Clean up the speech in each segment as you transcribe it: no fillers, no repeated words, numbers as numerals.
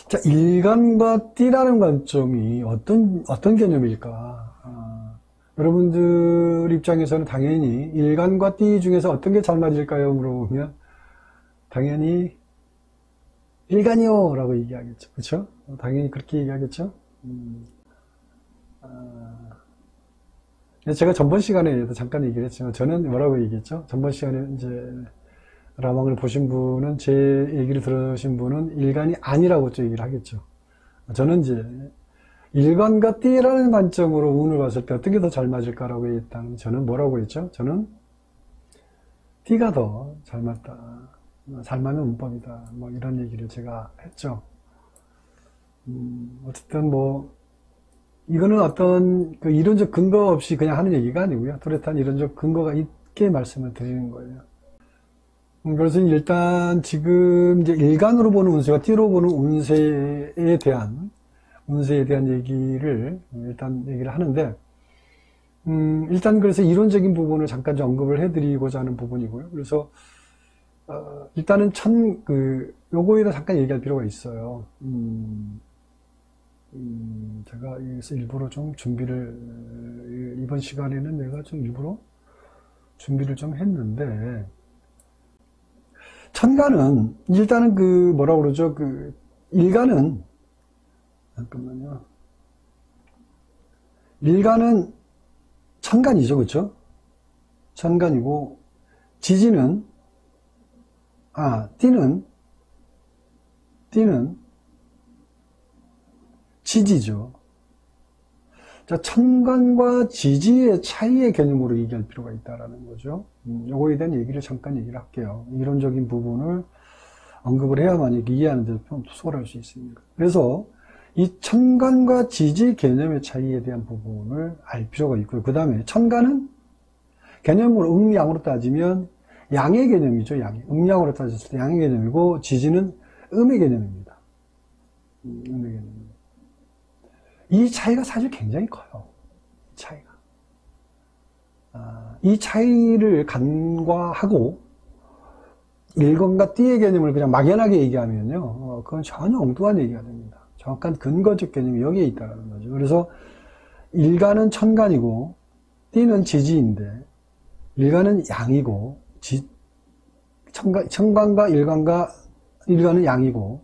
자, 일간과 띠라는 관점이 어떤 개념일까? 여러분들 입장에서는 당연히 일간과 띠 중에서 어떤 게 잘 맞을까요? 물어보면 당연히 일간이요 라고 얘기하겠죠. 그렇죠? 당연히 그렇게 얘기하겠죠. 제가 전번 시간에도 잠깐 얘기를 했지만 저는 뭐라고 얘기했죠? 전번 시간에 이제 라망을 보신 분은, 제 얘기를 들으신 분은 일간이 아니라고 또 얘기를 하겠죠. 저는 이제 일간과 띠라는 관점으로 운을 봤을 때 어떤 게 더 잘 맞을까라고 했다면 저는 뭐라고 했죠? 저는 띠가 더 잘 맞다. 잘 맞는 운법이다. 뭐 이런 얘기를 제가 했죠. 어쨌든 뭐 이거는 어떤 그 이론적 근거 없이 그냥 하는 얘기가 아니고요. 뚜렷한 이론적 근거가 있게 말씀을 드리는 거예요. 그래서 일단 지금 이제 일간으로 보는 운세와 띠로 보는 운세에 대한 얘기를 일단 얘기를 하는데, 일단 그래서 이론적인 부분을 잠깐 좀 언급을 해드리고자 하는 부분이고요. 그래서 일단은 요거에 대해서 잠깐 얘기할 필요가 있어요. 제가 여기서 일부러 좀 이번 시간에는 내가 좀 일부러 준비를 좀 했는데, 천간은, 일단은 뭐라고 그러죠? 일간은, 잠깐만요. 일간은 천간이죠, 그쵸? 천간이고, 띠는 지지죠. 자, 천간과 지지의 차이의 개념으로 얘기할 필요가 있다라는 거죠. 요거에 대한 얘기를 잠깐 얘기를 할게요. 이론적인 부분을 언급을 해야만 이해하는 데 좀 수월할 수 있습니다. 그래서 이 천간과 지지 개념의 차이에 대한 부분을 알 필요가 있고요. 그 다음에 천간은 개념으로 음양으로 따지면 양의 개념이죠. 음양으로 따졌을 때 양의 개념이고, 지지는 음의 개념입니다. 음의 개념입니다. 이 차이가 사실 굉장히 커요. 이 차이를 간과하고 일간과 띠의 개념을 그냥 막연하게 얘기하면요, 그건 전혀 엉뚱한 얘기가 됩니다. 정확한 근거적 개념이 여기에 있다는 거죠. 그래서 일간은 천간이고 띠는 지지인데, 일간은 양이고 천간과 일간은 양이고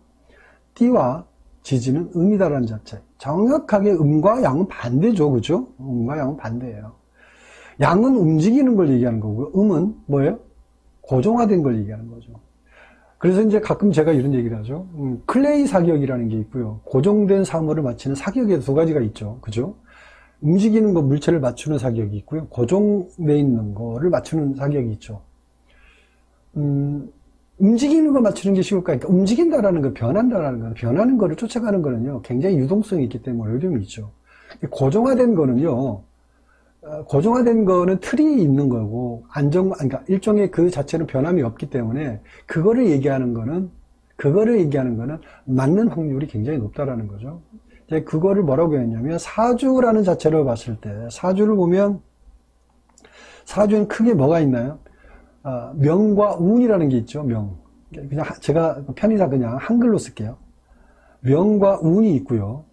띠와 지지는 음이다라는 자체. 정확하게 음과 양은 반대죠. 그죠? 음과 양은 반대예요. 양은 움직이는 걸 얘기하는 거고요. 음은 뭐예요? 고정화된 걸 얘기하는 거죠. 그래서 이제 가끔 제가 이런 얘기를 하죠. 클레이 사격이라는 게 있고요. 고정된 사물을 맞추는 사격에 두 가지가 있죠. 그죠? 움직이는 거, 물체를 맞추는 사격이 있고요. 고정돼 있는 거를 맞추는 사격이 있죠. 움직이는 거 맞추는 게 쉬울까? 그러니까 움직인다라는 거, 변한다라는 거, 변하는 거를 쫓아가는 거는요, 굉장히 유동성이 있기 때문에 어려움이 있죠. 고정화된 거는요, 고정화된 거는 틀이 있는 거고, 그러니까 일종의 그 자체는 변함이 없기 때문에, 그거를 얘기하는 거는 맞는 확률이 굉장히 높다라는 거죠. 이제 그거를 뭐라고 했냐면, 사주라는 자체로 봤을 때, 사주를 보면, 사주엔 크게 뭐가 있나요? 명과 운이라는 게 있죠. 그냥 제가 편의상 그냥 한글로 쓸게요. 명과 운이 있고요.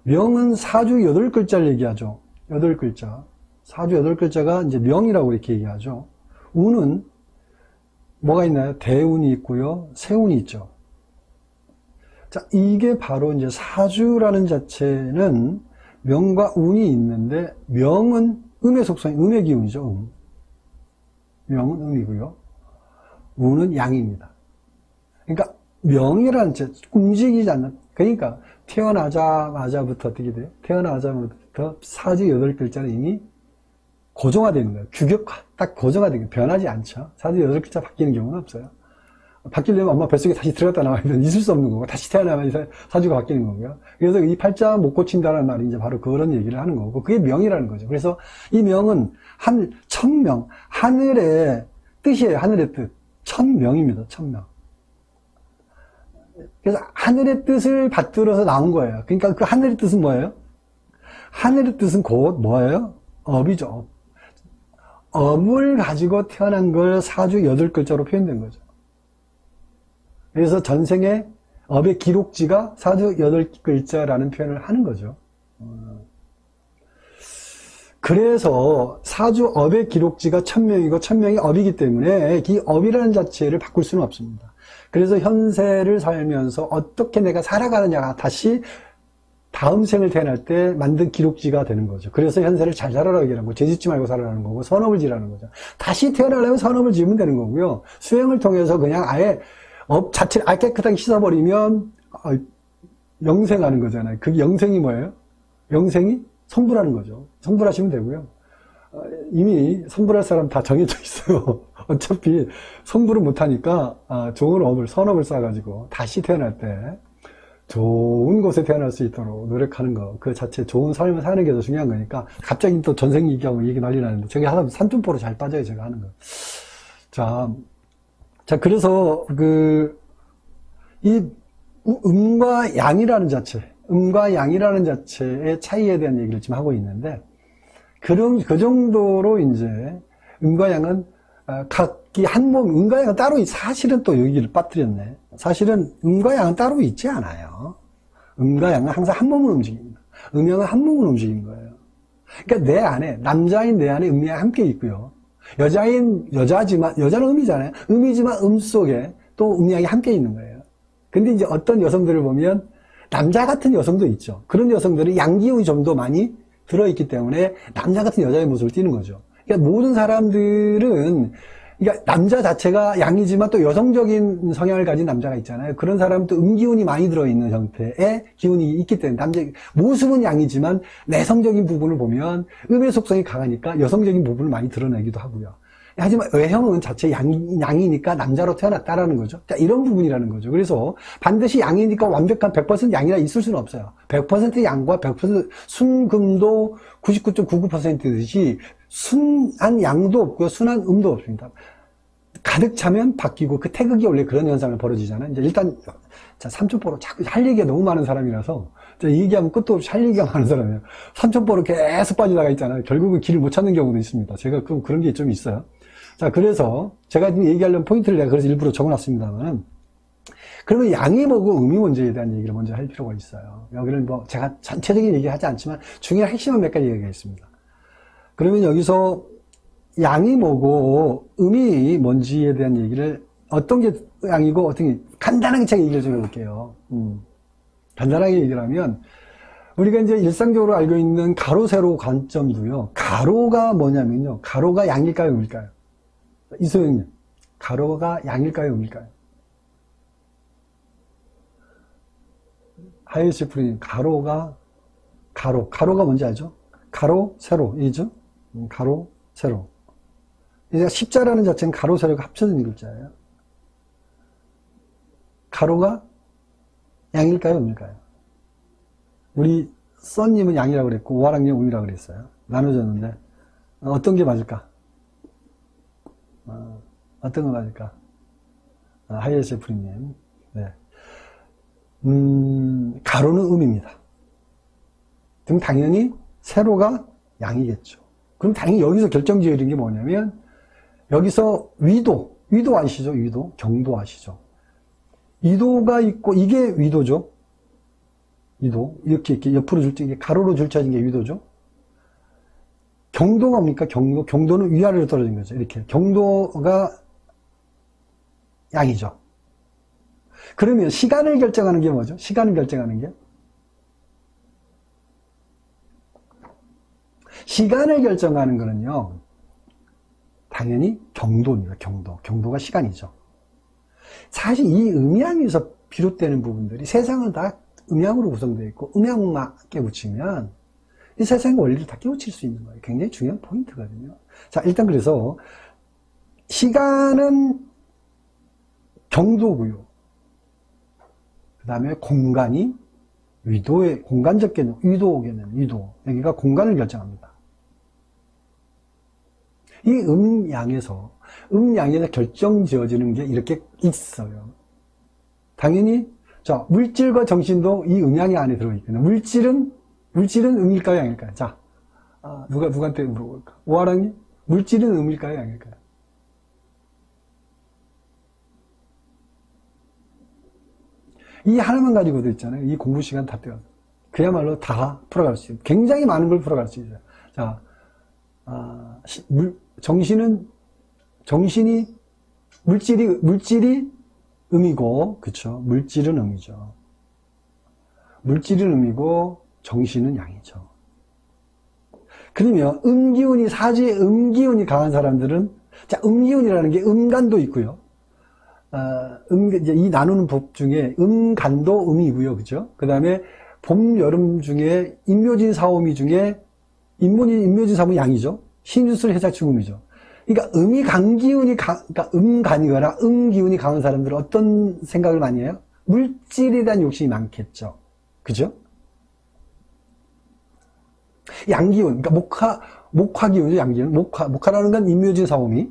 명은 사주 8글자를 얘기하죠. 8글자. 사주 8글자가 이제 명이라고 이렇게 얘기하죠. 운은 뭐가 있나요? 대운이 있고요. 세운이 있죠. 자, 이게 바로 이제 사주라는 자체는 명과 운이 있는데, 명은 음의 속성이 음의 기운이죠. 명은 음이고요. 운은 양입니다. 그러니까 명이라는 제 움직이지 않는, 그러니까 태어나자마자부터 어떻게 돼요? 태어나자마자부터 사주 8글자는 이미 고정화되는 거예요. 딱 고정화되는 거예요. 변하지 않죠. 사주 8글자 바뀌는 경우는 없어요. 바뀌려면 엄마 뱃속에 다시 들어갔다 나와야 되는, 있을 수 없는 거고, 다시 태어나면 사주가 바뀌는 거고요. 그래서 이 팔자 못 고친다는 말이 이제 바로 그런 얘기를 하는 거고, 그게 명이라는 거죠. 그래서 이 명은 천명, 하늘의 뜻이에요. 하늘의 뜻. 천명입니다. 천명. 그래서 하늘의 뜻을 받들어서 나온 거예요. 그러니까 그 하늘의 뜻은 뭐예요? 하늘의 뜻은 곧 뭐예요? 업이죠. 업을 가지고 태어난 걸 사주 8글자로 표현된 거죠. 그래서 전생에 업의 기록지가 사주 8글자라는 표현을 하는 거죠. 그래서 사주 업의 기록지가 1000명이고 1000명이 업이기 때문에 이 업이라는 자체를 바꿀 수는 없습니다. 그래서 현세를 살면서 어떻게 내가 살아가느냐가 다시 다음 생을 태어날 때 만든 기록지가 되는 거죠. 그래서 현세를 잘 살아라 얘기하는 거고, 죄짓지 말고 살아라는 거고, 선업을 지라는 거죠. 다시 태어나려면 선업을 지으면 되는 거고요. 수행을 통해서 그냥 아예 업 자체를 아예 깨끗하게 씻어버리면 영생하는 거잖아요. 그게 영생이 뭐예요? 영생이 성불하는 거죠. 성불하시면 되고요. 이미 성불할 사람 다 정해져 있어요. 어차피 성불을 못하니까 좋은 업을, 선업을 쌓아가지고 다시 태어날 때 좋은 곳에 태어날 수 있도록 노력하는 거, 그 자체 좋은 삶을 사는 게 더 중요한 거니까. 갑자기 또 전생 얘기하고 얘기 난리 나는데 저게 하나 산tum포로 잘 빠져요, 제가 하는 거. 자 그래서 이 음과 양이라는 자체, 음과 양이라는 자체의 차이에 대한 얘기를 지금 하고 있는데, 그 정도로 이제 음과 양은 각기 한 몸, 음과 양은 따로, 사실은 또 여기를 빠뜨렸네. 사실은 음과 양은 따로 있지 않아요. 음과 양은 항상 한 몸을 움직입니다. 음양은 한 몸을 움직이는 거예요. 그러니까 내 안에, 남자인 내 안에 음양이 함께 있고요. 여자는 음이잖아요. 음이지만 음 속에 또 음양이 함께 있는 거예요. 근데 이제 어떤 여성들을 보면 남자 같은 여성도 있죠. 그런 여성들은 양기운이 좀 더 많이 들어있기 때문에 남자 같은 여자의 모습을 띠는 거죠. 그러니까 모든 사람들은, 그러니까 남자 자체가 양이지만 또 여성적인 성향을 가진 남자가 있잖아요. 그런 사람은 또 음기운이 많이 들어있는 형태의 기운이 있기 때문에 모습은 양이지만 내성적인 부분을 보면 음의 속성이 강하니까 여성적인 부분을 많이 드러내기도 하고요. 하지만 외형은 자체 양이니까 남자로 태어났다라는 거죠. 자, 이런 부분이라는 거죠. 그래서 반드시 양이니까 완벽한 100% 양이라 있을 수는 없어요. 100% 양과 100% 순금도 99.99%듯이 순한 양도 없고요. 순한 음도 없습니다. 가득 차면 바뀌고, 그 태극이 원래 그런 현상을 벌어지잖아요. 이제 일단, 자, 삼천포로 자꾸 할 얘기가 너무 많은 사람이라서, 얘기하면 끝도 없이 할 얘기가 많은 사람이에요. 삼천포로 계속 빠지다가 있잖아요. 결국은 길을 못 찾는 경우도 있습니다. 제가 그런 게 좀 있어요. 자, 그래서 제가 지금 얘기하려는 포인트를 내가 그래서 일부러 적어놨습니다만, 그러면 양이 뭐고 음이 뭔지에 대한 얘기를 먼저 할 필요가 있어요. 여기는 뭐 제가 전체적인 얘기 하지 않지만 중요한 핵심은 몇 가지 얘기하겠습니다. 그러면 여기서 양이 뭐고 음이 뭔지에 대한 얘기를, 어떤 게 양이고 어떤 게, 간단하게 제가 얘기를 좀 해볼게요. 간단하게 얘기를 하면, 우리가 이제 일상적으로 알고 있는 가로, 세로 관점도요, 가로가 뭐냐면요, 가로가 양일까요, 음일까요? 이소영님, 가로가 양일까요, 음일까요? 하이시 프리님, 가로가 뭔지 알죠? 가로, 세로, 이죠? 가로, 세로. 이제 십자라는 자체는 가로, 세로가 합쳐진 글자예요. 가로가 양일까요, 음일까요? 우리 써님은 양이라고 그랬고, 오하랑님은 음이라고 그랬어요. 나눠졌는데, 어떤 게 맞을까? 어떤 거 맞을까? 하이에스 프리님. 네. 가로는 음입니다. 그럼 당연히 세로가 양이겠죠. 그럼 당연히 여기서 결정지어진 게 뭐냐면, 여기서 위도 아시죠? 위도? 경도 아시죠? 위도가 있고, 이게 위도죠? 위도. 이렇게 옆으로 이게 가로로 줄쳐진 게 위도죠? 경도가 뭡니까? 경도는 위아래로 떨어진 거죠. 이렇게. 경도가 양이죠. 그러면 시간을 결정하는 게 뭐죠? 시간을 결정하는 게? 시간을 결정하는 거는요, 당연히 경도입니다. 경도가 시간이죠. 사실 이 음양에서 비롯되는 부분들이, 세상은 다 음양으로 구성되어 있고, 음양만 깨우치면 이 세상의 원리를 다 깨우칠 수 있는 거예요. 굉장히 중요한 포인트거든요. 자, 일단 그래서 시간은 경도고요. 그 다음에 공간이 위도의, 공간적 개념, 위도. 여기가 공간을 결정합니다. 이 음양에서 결정 지어지는 게 이렇게 있어요. 당연히, 자, 물질과 정신도 이 음양의 안에 들어있거든요. 물질은 음일까요, 양일까요? 자, 누구한테 물어볼까? 오하랑님? 물질은 음일까요, 양일까요? 이 하나만 가지고도 있잖아요. 이 공부 시간 다 때워서. 그야말로 다 풀어갈 수 있어요. 굉장히 많은 걸 풀어갈 수 있어요. 자, 정신이, 물질이 음이고, 그쵸. 물질은 음이죠. 물질은 음이고, 정신은 양이죠. 그러면 음기운이, 사주에 음기운이 강한 사람들은, 자, 음기운이라는 게 음간도 있고요. 이제 이 나누는 법 중에 음간도 음이고요. 그죠? 그 다음에 봄, 여름 중에 임묘진 사오미 중에 임묘진 사오미 양이죠. 신유술 해자축 음이죠. 그러니까 음이 강기운이 그러니까 음간이거나 음기운이 강한 사람들은 어떤 생각을 많이 해요? 물질에 대한 욕심이 많겠죠. 그죠? 양기운, 그러니까 목화기운이죠. 양기운. 목화라는 건 임묘진 사오미.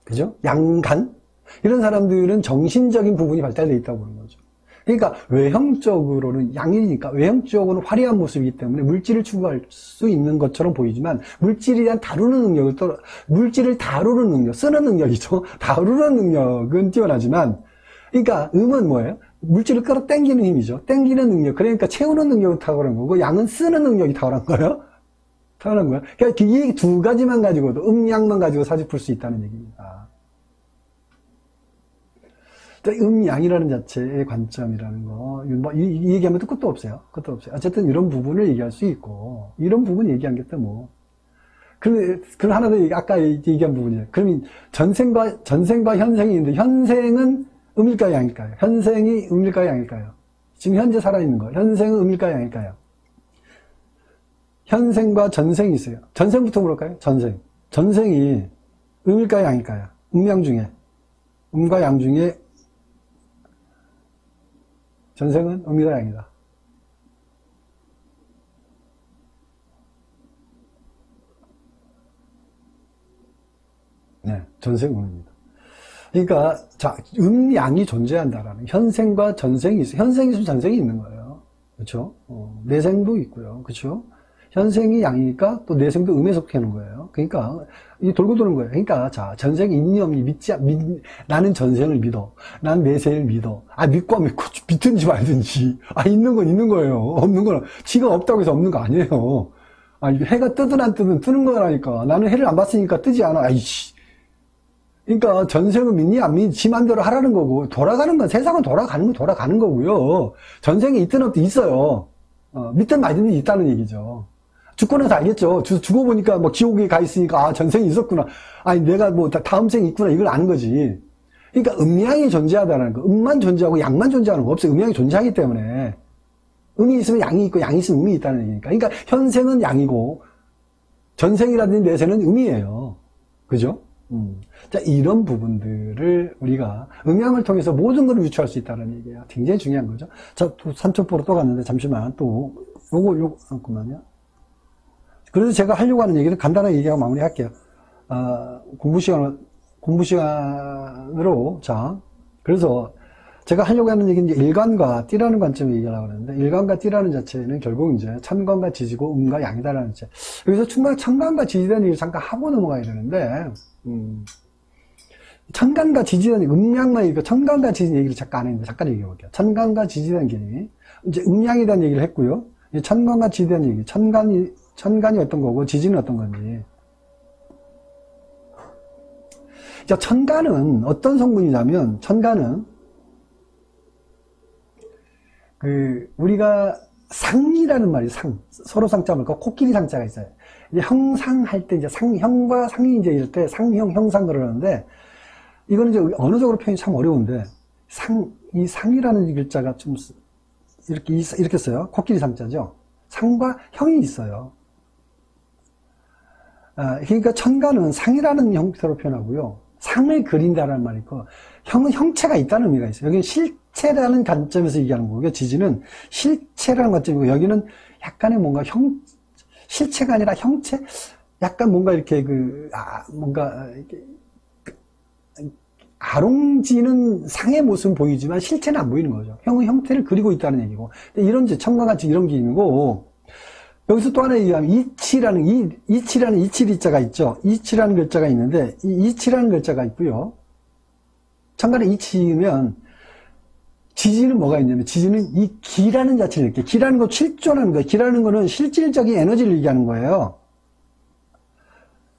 그죠? 양간. 이런 사람들은 정신적인 부분이 발달되어 있다고 보는 거죠. 그러니까 외형적으로는 양이니까 외형적으로는 화려한 모습이기 때문에 물질을 추구할 수 있는 것처럼 보이지만 물질에 대한 물질을 다루는 능력, 쓰는 능력이죠. 다루는 능력은 뛰어나지만, 그러니까 음은 뭐예요? 물질을 끌어당기는 힘이죠. 당기는 능력. 그러니까 채우는 능력은 탁월한 거고 양은 쓰는 능력이 탁월한 거예요. 탁월한 거예요. 그러니까 이 두 가지만 가지고도 음양만 가지고 사주 풀 수 있다는 얘기입니다. 음양이라는 자체의 관점이라는 거, 이 얘기하면 끝도 없어요. 끝도 없어요. 어쨌든 이런 부분을 얘기할 수 있고, 이런 부분 얘기한 게 또 뭐. 그럼 하나 더 아까 얘기한 부분이에요. 그러면 전생과 현생이 있는데, 현생은 음일까요, 양일까요? 현생이 음일까요, 양일까요? 지금 현재 살아있는 거. 현생은 음일까요, 양일까요? 현생과 전생이 있어요. 전생부터 물어볼까요? 전생이 음일까요, 양일까요? 음양 중에. 음과 양 중에 전생은 음이다, 양이다. 네, 전생은 음입니다. 그러니까, 자, 양이 존재한다라는 현생과 전생이 있어요. 현생이 있으면 전생이 있는 거예요. 그렇죠? 내생도 있고요. 그렇죠? 현생이 양이니까 또 내생도 음에 속하는 거예요. 그러니까 이 돌고 도는 거예요. 그러니까 자, 전생이 있니 없니 나는 전생을 믿어. 난 내생을 믿어. 믿고 믿든지 말든지. 있는 건 있는 거예요. 없는 건 지가 없다고 해서 없는 거 아니에요. 해가 뜨든 안 뜨든 뜨는 거라니까. 나는 해를 안 봤으니까 뜨지 않아. 그러니까 전생을 믿니 안 믿니 지 맘대로 하라는 거고, 돌아가는 건 세상은 돌아가는 건 돌아가는 거고요. 전생에 있든 없든 있어요. 믿든 말든 있다는 얘기죠. 죽고 나서 알겠죠. 죽어보니까 뭐 지옥에 가 있으니까 전생이 있었구나. 내가 뭐 다음 생이 있구나. 이걸 아는 거지. 그러니까 음양이 존재하다는 거. 음만 존재하고 양만 존재하는 거 없어요. 음양이 존재하기 때문에. 음이 있으면 양이 있고 양이 있으면 음이 있다는 얘기니까. 그러니까 현생은 양이고 전생이라든지 내생은 음이에요. 그죠? 자, 이런 부분들을 우리가 음양을 통해서 모든 걸 유추할 수 있다는 얘기예요. 굉장히 중요한 거죠. 자, 또 삼천포로 또 갔는데 잠시만 잠깐만요. 그래서 제가 하려고 하는 얘기는 간단하게 얘기하고 마무리할게요. 공부 시간으로, 자, 그래서 제가 하려고 하는 얘기는 이제 일관과 띠라는 관점을 얘기하려고 하는데, 일관과 띠라는 자체는 결국 이제 천간과 지지고 음과 양이다라는 자체. 여기서 천간과 지지라는 얘기를 잠깐 하고 넘어가야 되는데, 천간과 지지라는 음양만 얘기고, 천간과 지지 얘기를 잠깐 안 했는데, 잠깐 얘기해 볼게요. 천간과 지지라는 개념이, 이제 음양에 대한 얘기를 했고요. 천간과 지지에 대한 얘기, 천간이 어떤 거고 지지는 어떤 건지. 자, 천간은 어떤 성분이냐면, 천간은 우리가 상이라는 말이 서로 상자 물고 코끼리 상자가 있어요. 이제 형상할 때 이제 형과 상이 이제 이럴 때 형상 그러는데, 이거는 이제 언어적으로 표현이 참 어려운데, 이 상이라는 글자가 좀 이렇게 써요. 코끼리 상자죠. 상과 형이 있어요. 그러니까 천간은 상이라는 형태로 표현하고요. 상을 그린다는 말이 있고, 형은 형체가 있다는 의미가 있어요. 여기는 실체라는 관점에서 얘기하는 거고요. 지지는 실체라는 관점이고, 여기는 약간의 뭔가 실체가 아니라 형체? 약간 뭔가 이렇게 아롱지는 상의 모습은 보이지만 실체는 안 보이는 거죠. 형은 형태를 그리고 있다는 얘기고. 이런 천간같이 이런 게 있는 거고, 여기서 또 하나 얘기하면 이치라는 이치리자가 있죠. 이치라는 글자가 있는데, 이 이치라는 글자가 있고요. 천간에 이치면 지지는 뭐가 있냐면, 지지는 이 기라는 자체를 이렇게, 기라는 거 실존하는 거예요. 기라는 거는 실질적인 에너지를 얘기하는 거예요.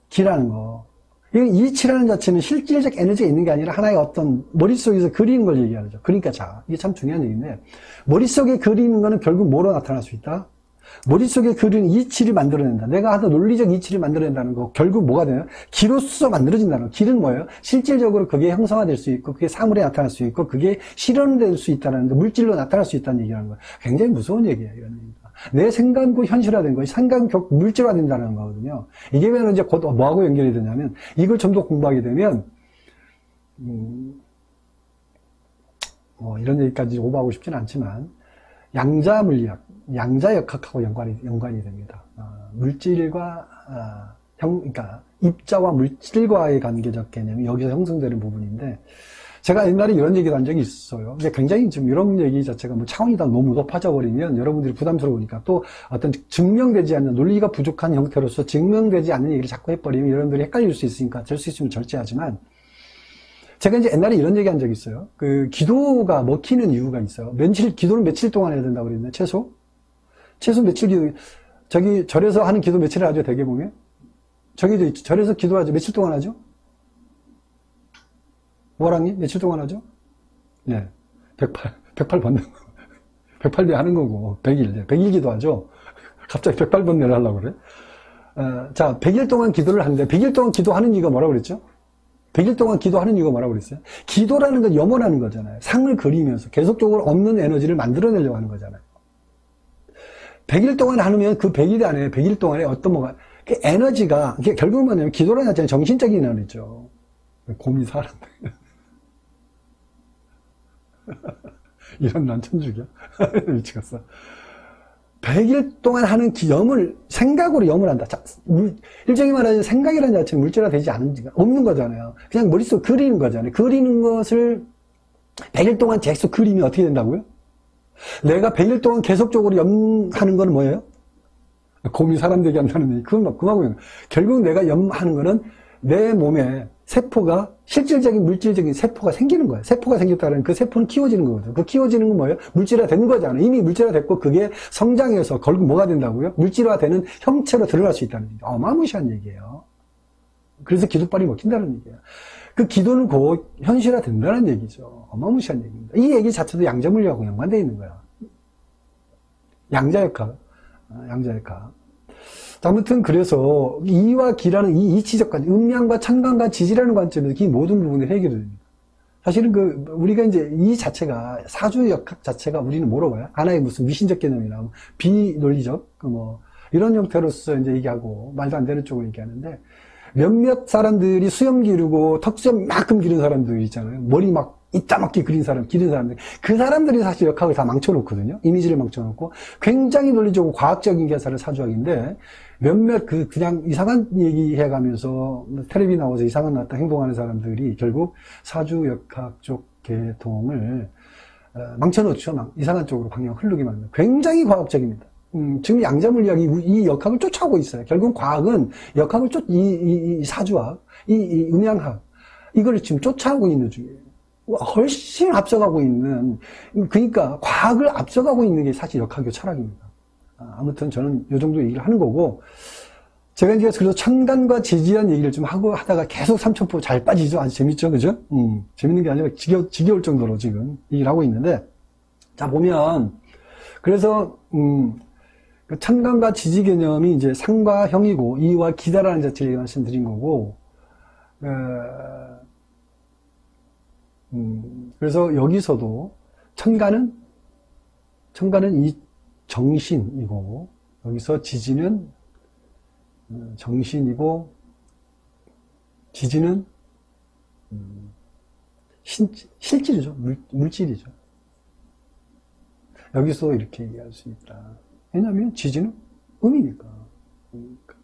기라는 거. 이치라는 자체는 실질적 에너지가 있는 게 아니라 하나의 어떤 머릿속에서 그리는 걸 얘기하죠. 그러니까 자, 이게 참 중요한 얘기인데, 머릿속에 그리는 거는 결국 뭐로 나타날 수 있다? 머릿속에 그리는 이치를 만들어낸다. 내가 하던 논리적 이치를 만들어낸다는 거, 결국 뭐가 되나요? 기로서 만들어진다는 거. 기는 뭐예요? 실질적으로 그게 형성화될 수 있고, 그게 사물에 나타날 수 있고, 그게 실현될 수 있다는 거, 물질로 나타날 수 있다는 얘기라는 거예요. 굉장히 무서운 얘기예요, 이런 얘기가. 내 생각은 현실화된 거예요. 생각은 물질화된다는 거거든요. 이게 왜 이제 곧 뭐하고 연결이 되냐면, 이걸 좀 더 공부하게 되면, 이런 얘기까지 오버하고 싶지는 않지만, 양자 물리학, 양자 역학하고 연관이 됩니다. 물질과, 그러니까, 입자와 물질과의 관계적 개념이 여기서 형성되는 부분인데, 제가 옛날에 이런 얘기를 한 적이 있어요. 근데 굉장히 지금 이런 얘기 자체가 뭐 차원이 다 너무 높아져 버리면 여러분들이 부담스러우니까 또 어떤 증명되지 않는 논리가 부족한 형태로서 증명되지 않는 얘기를 자꾸 해버리면 여러분들이 헷갈릴 수 있으니까 될 수 있으면 절제하지만 제가 이제 옛날에 이런 얘기 한 적이 있어요. 그 기도가 먹히는 이유가 있어요. 기도는 며칠 동안 해야 된다고 그랬나요? 최소 며칠 기도, 저기 절에서 하는 기도 며칠을 하죠, 대개 보면? 저기도 절에서 기도하죠. 며칠 동안 하죠? 뭐랑이? 며칠 동안 하죠? 네. 108번뇌. 108배 하는 거고, 100일. 100일 기도하죠? 갑자기 108번뇌를 하려고 그래? 자, 100일 동안 기도를 하는데, 100일 동안 기도하는 이유가 뭐라고 그랬죠? 100일 동안 기도하는 이유가 뭐라고 그랬어요? 기도라는 건 염원하는 거잖아요. 상을 그리면서 계속적으로 없는 에너지를 만들어내려고 하는 거잖아요. 100일 동안 하면 그 100일 안에, 100일 동안에 어떤 뭐가, 그 에너지가, 결국은 뭐냐면 기도라는 자체는 정신적인 에너지죠. 곰이 사람. 이런 난 천주교. 미치겠어. 100일 동안 하는 염을, 생각으로 염을 한다. 자, 일종의 말하자면 생각이라는 자체는 물질화 되지 없는 거잖아요. 그냥 머릿속 그리는 거잖아요. 그리는 것을 100일 동안 계속 그리면 어떻게 된다고요? 내가 100일 동안 계속적으로 염하는 건 뭐예요? 곰이 사람 되게 한다는 얘기. 그거하고요. 결국 내가 염하는 거는 내 몸에 세포가 실질적인 물질적인 세포가 생기는 거예요. 세포가 생겼다는 그 세포는 키워지는 거거든요. 그 키워지는 건 뭐예요? 물질화 된 거잖아요. 이미 물질화 됐고 그게 성장해서 결국 뭐가 된다고요? 물질화 되는 형체로 드러날 수 있다는 얘기예요. 어마무시한 얘기예요. 그래서 기도빨이 먹힌다는 얘기예요. 그 기도는 곧 현실화 된다는 얘기죠. 어마무시한 얘기입니다. 이 얘기 자체도 양자물리하고 연관되어 있는 거야. 양자역학. 양자역학. 아무튼 그래서 이와 기라는 이 이치적 관점, 음양과 천간과 지지라는 관점에서 이 모든 부분이 해결이 됩니다. 사실은 우리가 이제 이 자체가 사주역학 자체가 우리는 뭐라고 봐요? 하나의 무슨 미신적 개념이나 비논리적 이런 형태로서 이제 얘기하고 말도 안 되는 쪽으로 얘기하는데 몇몇 사람들이 수염 기르고 턱수염만큼 기른 사람들 있잖아요. 머리 막 이따먹게 기른 사람들. 그 사람들이 사실 역학을 다 망쳐놓거든요. 이미지를 망쳐놓고 굉장히 논리적이고 과학적인 계산을 사주학인데 몇몇 그냥 이상한 얘기 해가면서 텔레비 나와서 이상한 나왔다 행동하는 사람들이 결국 사주역학 쪽 계통을 망쳐놓죠. 이상한 쪽으로 방향을 흐르게 만듭니다. 굉장히 과학적입니다. 지금 양자물리학이 이 역학을 쫓아오고 있어요. 결국은 과학은 역학을 이 사주학, 이 음양학, 이걸 지금 쫓아오고 있는 중이에요. 훨씬 앞서가고 있는, 그러니까 과학을 앞서가고 있는 게 사실 역학이고 철학입니다. 아무튼 저는 이 정도 얘기를 하는 거고, 제가 이제 그래서 천간과 지지한 얘기를 좀 하다가 계속 삼천포 잘 빠지죠? 아주 재밌죠? 그죠? 재밌는 게 아니라 지겨울 정도로 지금 얘기를 하고 있는데, 자, 보면, 그래서, 그 천간과 지지 개념이 이제 상과 형이고, 이와 기다라는 자체를 말씀드린 거고, 그래서 여기서도 천간은 이 정신이고, 여기서 지지는 정신이고, 지지는 실질이죠. 물질이죠. 여기서 이렇게 얘기할 수 있다. 왜냐하면 지지는 음이니까. 그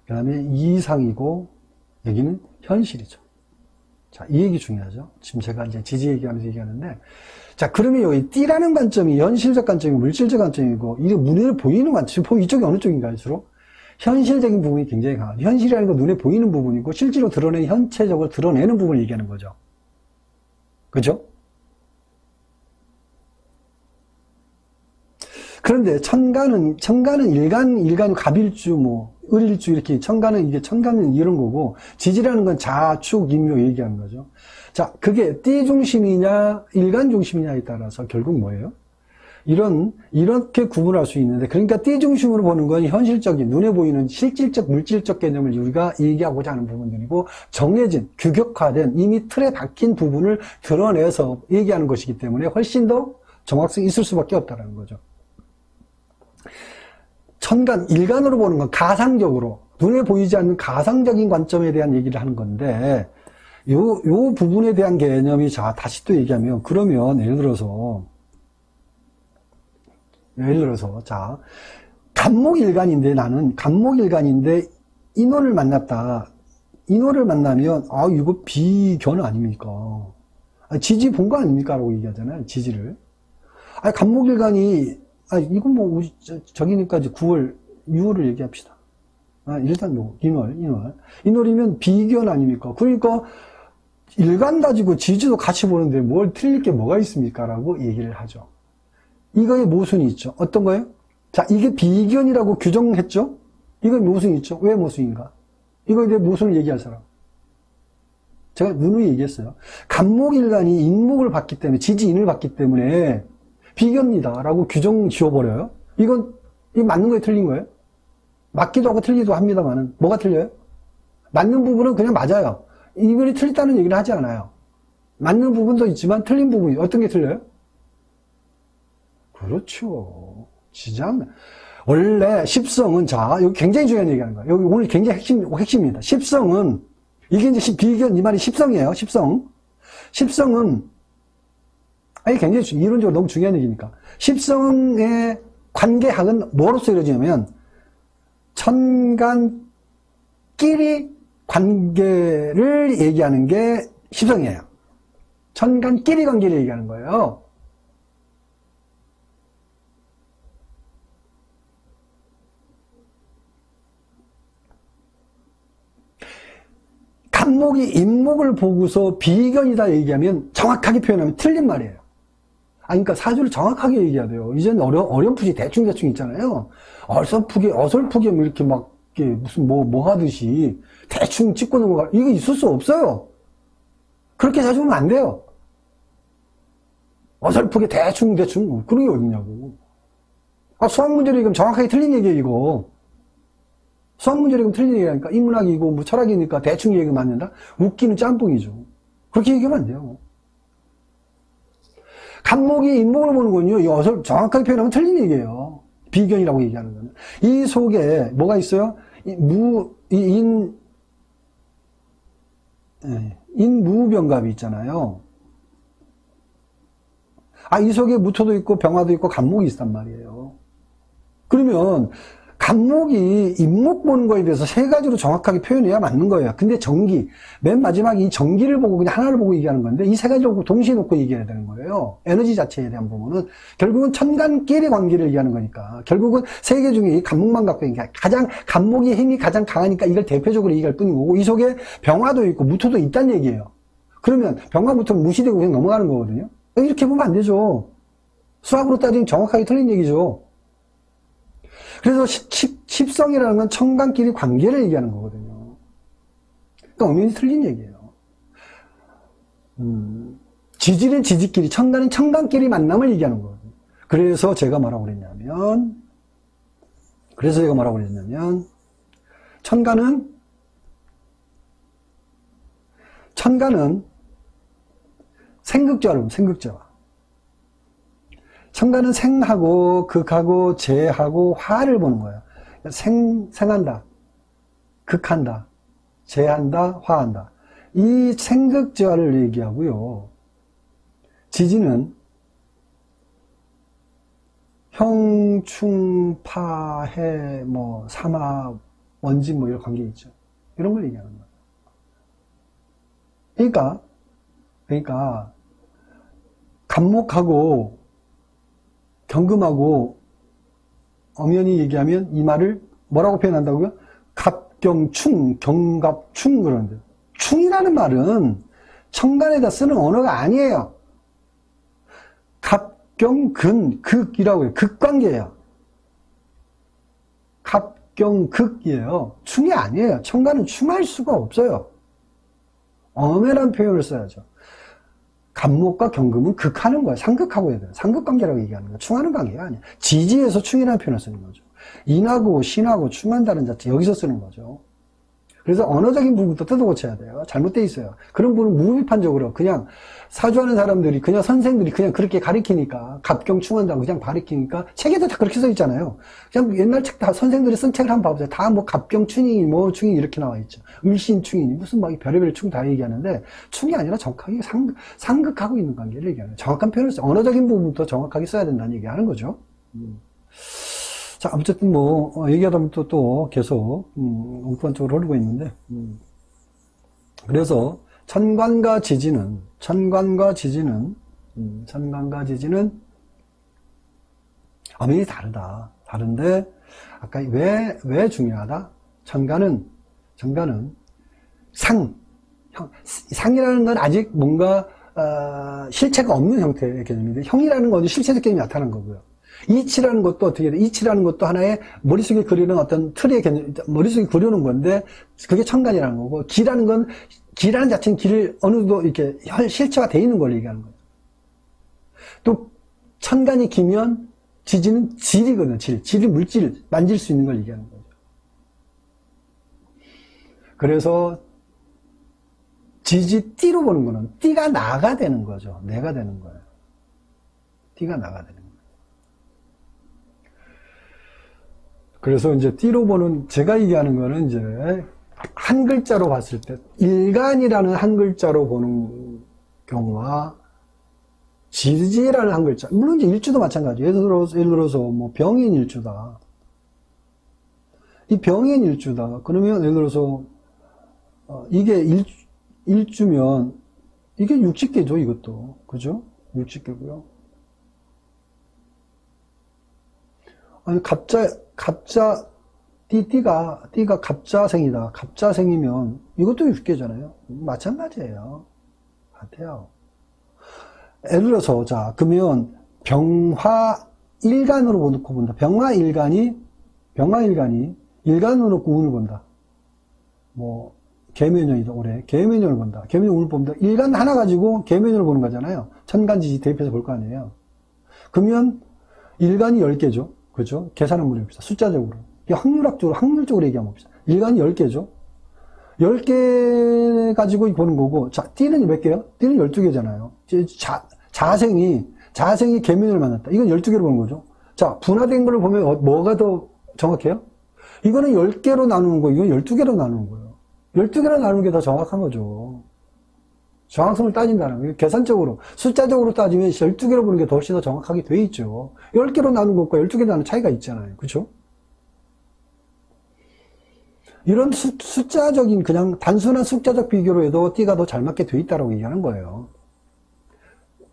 다음에 이상이고, 여기는 현실이죠. 자, 이 얘기 중요하죠. 지금 제가 이제 지지 얘기하면서 얘기하는데, 자, 그러면 여기 띠라는 관점이 현실적 관점이고 물질적 관점이고, 이게 눈에 보이는 관점, 이쪽이 어느 쪽인가요, 주로? 현실적인 부분이 굉장히 강하죠. 현실이라는 건 눈에 보이는 부분이고, 실제로 드러내는, 현체적으로 드러내는 부분을 얘기하는 거죠. 그죠? 그런데 천간은 일간, 갑일주, 을일주 이렇게 천간은 이런 거고, 지지라는 건 자축, 임묘 얘기하는 거죠. 자, 그게 띠 중심이냐, 일간 중심이냐에 따라서 결국 뭐예요? 이렇게 구분할 수 있는데, 그러니까 띠 중심으로 보는 건 현실적인, 눈에 보이는 실질적, 물질적 개념을 우리가 얘기하고자 하는 부분들이고, 정해진, 규격화된, 이미 틀에 박힌 부분을 드러내서 얘기하는 것이기 때문에 훨씬 더 정확성이 있을 수밖에 없다는 거죠. 천간, 일간으로 보는 건 가상적으로, 눈에 보이지 않는 가상적인 관점에 대한 얘기를 하는 건데, 요 부분에 대한 개념이, 자, 다시 또 얘기하면, 그러면 예를 들어서, 자, 간목일간인데 나는 간목일간인데 인호를 만났다. 인호를 만나면, 이거 비견 아닙니까? 지지 본 거 아닙니까? 라고 얘기하잖아요. 지지를. 간목일간이, 이건 저기니까 9월, 6월을 얘기합시다. 일단 인월이면 비견 아닙니까? 그러니까 일간 가지고 지지도 같이 보는데 뭘 틀릴 게 뭐가 있습니까? 라고 얘기를 하죠. 이거에 모순이 있죠. 어떤 거예요? 자, 이게 비견이라고 규정했죠? 이거에 모순이 있죠. 왜 모순인가? 이거에 대해 모순을 얘기할 사람. 제가 누누이 얘기했어요. 간목일간이 인목을 받기 때문에, 지지인을 받기 때문에 비견이다 라고 규정 지어버려요. 이거 맞는 거에 틀린 거예요? 맞기도 하고 틀리기도 합니다만은 뭐가 틀려요? 맞는 부분은 그냥 맞아요. 이분이 틀렸다는 얘기를 하지 않아요. 맞는 부분도 있지만 틀린 부분이 어떤 게 틀려요? 그렇죠. 지장. 원래 십성은, 자, 여기 굉장히 중요한 얘기하는 거예요. 여기 오늘 굉장히 핵심입니다. 십성은, 이게 이제 비견, 이 말이 십성이에요. 십성은, 굉장히 이론적으로 너무 중요한 얘기니까. 십성의 관계학은 뭐로서 이루어지냐면, 천간끼리 관계를 얘기하는 게 십성이에요. 천간끼리 관계를 얘기하는 거예요. 간목이 인목을 보고서 비견이다 얘기하면 정확하게 표현하면 틀린 말이에요. 그러니까 사주를 정확하게 얘기해야 돼요. 이제는 어렴풋이 대충 있잖아요. 어설프게 이렇게 막, 무슨 뭐 하듯이 대충 찍고 넘어가. 이거 있을 수 없어요. 그렇게 사주 보면 안 돼요. 어설프게 대충. 그런 게 어딨냐고. 수학 문제로 이건 정확하게 틀린 얘기예요, 이거. 수학 문제로 틀린 얘기하니까 인문학이고 철학이니까 대충 얘기가 맞는다? 웃기는 짬뽕이죠. 그렇게 얘기하면 안 돼요. 간목이 인목을 보는 건요, 정확하게 표현하면 틀린 얘기예요. 비견이라고 얘기하는 거는. 이 속에 뭐가 있어요? 인무병갑이 있잖아요. 이 속에 무토도 있고 병화도 있고 간목이 있단 말이에요. 그러면 간목이 인목 보는 거에 대해서 세 가지로 정확하게 표현해야 맞는 거예요. 근데 맨 마지막에 이 전기를 보고 그냥 하나를 보고 얘기하는 건데 이 세 가지를 동시에 놓고 얘기해야 되는 거예요. 에너지 자체에 대한 부분은 결국은 천간끼리 관계를 얘기하는 거니까 결국은 세 개 중에 이 간목만 갖고 있는 게 가장 간목의 힘이 가장 강하니까 이걸 대표적으로 얘기할 뿐인 거고 이 속에 병화도 있고 무토도 있다는 얘기예요. 그러면 병화 무토는 무시되고 그냥 넘어가는 거거든요. 이렇게 보면 안 되죠. 수학으로 따지면 정확하게 틀린 얘기죠. 그래서 십성이라는 건 천간끼리 관계를 얘기하는 거거든요. 그러니까 엄연히 틀린 얘기예요. 지지는 지지끼리, 천간은 천간끼리 만남을 얘기하는 거거든요. 그래서 제가 뭐라고 그랬냐면, 천간은 생극자로, 생극자. 천간은 생하고 극하고 재하고 화를 보는 거예요. 생한다, 극한다, 재한다, 화한다. 이 생극재화를 얘기하고요. 지지는 형, 충, 파, 해, 삼화, 원진 이런 관계 있죠. 이런 걸 얘기하는 거예요. 그러니까 간목하고 경금하고 엄연히 얘기하면 이 말을 뭐라고 표현한다고요? 갑경충, 경갑충 그러는데 충이라는 말은 천간에다 쓰는 언어가 아니에요. 갑경근, 극이라고 해요. 극관계예요. 갑경극이에요. 충이 아니에요. 천간은 충할 수가 없어요. 엄연한 표현을 써야죠. 갑목과 경금은 극하는 거예요. 상극하고 해야 돼요. 상극관계라고 얘기하는 거예요. 충하는 관계가 아니에요. 지지에서 충이라는 표현을 쓰는 거죠. 인하고 신하고 충한다는 자체 여기서 쓰는 거죠. 그래서 언어적인 부분부터 뜯어고쳐야 돼요. 잘못되어 있어요. 그런 부분은 무비판적으로 그냥 사주하는 사람들이 그냥 선생들이 그냥 그렇게 가리키니까 갑경 충한다고 그냥 가리키니까 책에도 다 그렇게 써 있잖아요. 그냥 옛날 책 다 선생들이 쓴 책을 한번 봐보세요. 다 뭐 갑경 충이니 뭐 충이 이렇게 나와 있죠. 을신 충이니 무슨 막 별의별 충 다 얘기하는데 충이 아니라 정확하게 상극하고 있는 관계를 얘기하는 거예요. 정확한 표현을 써요. 언어적인 부분부터 정확하게 써야 된다는 얘기하는 거죠. 자, 어쨌든 얘기하다 보면 또 계속, 엉뚱한 쪽으로 흐르고 있는데, 그래서, 천간과 지지는, 엄연히 다르다. 다른데, 아까 왜 중요하다? 천간은 상이라는 건 아직 뭔가, 실체가 없는 형태의 개념인데, 형이라는 건 실체적 개념이 나타난 거고요. 이치라는 것도 어떻게 돼? 이치라는 것도 하나의 머릿속에 그리는 어떤 틀의 개념, 머릿속에 그려놓은 건데, 그게 천간이라는 거고, 기라는 자체는 길을 어느 정도 이렇게 실체가 돼 있는 걸 얘기하는 거예요. 또, 천간이 기면, 지지는 질이거든요, 질이 물질, 만질 수 있는 걸 얘기하는 거죠. 그래서, 지지 띠로 보는 거는, 띠가 나가 되는 거죠. 내가 되는 거예요. 띠가 나가 되는 거예요. 그래서 이제 띠로 보는, 제가 얘기하는 거는 이제 한 글자로 봤을 때, 일간이라는 한 글자로 보는 경우와 지지라는 한 글자, 물론 이제 일주도 마찬가지예요. 예를 들어서 뭐 병인 일주다. 이 병인 일주다. 그러면 예를 들어서, 이게 일주면, 이게 60개죠, 이것도. 그죠? 60개고요. 아니, 띠가 갑자생이다. 갑자생이면 이것도 60개잖아요. 마찬가지예요. 같아요. 예를 들어서, 자, 그러면 병화일간으로 놓고 본다. 병화일간이 일간으로 놓고 운을 본다. 뭐, 계묘년이다, 올해. 계묘년을 본다. 계묘년 운을 봅니다. 일간 하나 가지고 계묘년을 보는 거잖아요. 천간지지 대입해서 볼 거 아니에요. 그러면 일간이 10개죠. 그죠? 계산은 무리합시다. 숫자적으로. 확률적으로 얘기하면 봅시다. 일간이 10개죠? 10개 가지고 보는 거고, 자, 띠는 몇 개요? 띠는 12개잖아요. 자생이 계민을 만났다. 이건 12개로 보는 거죠. 자, 분화된 걸 보면 뭐가 더 정확해요? 이거는 10개로 나누는 거, 이건 12개로 나누는 거예요. 12개로 나누는 게 더 정확한 거죠. 정확성을 따진다는 거예요. 계산적으로, 숫자적으로 따지면 12개로 보는 게 훨씬 더 정확하게 돼 있죠. 10개로 나눈 것과 12개 나눈 차이가 있잖아요. 그렇죠? 이런 숫자적인, 그냥 단순한 숫자적 비교로 해도 띠가 더 잘 맞게 돼 있다고 얘기하는 거예요.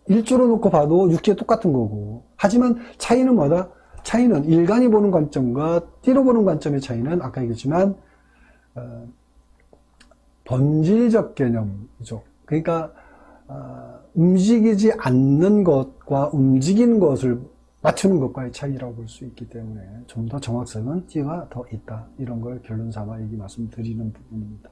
일주로 놓고 봐도 6개 똑같은 거고. 하지만 차이는 뭐다? 차이는 일간이 보는 관점과 띠로 보는 관점의 차이는 아까 얘기했지만, 본질적 개념이죠. 그러니까 움직이지 않는 것과 움직이는 것을 맞추는 것과의 차이라고 볼 수 있기 때문에 좀 더 정확성은 띠가 더 있다. 이런 걸 결론 삼아 얘기 말씀드리는 부분입니다.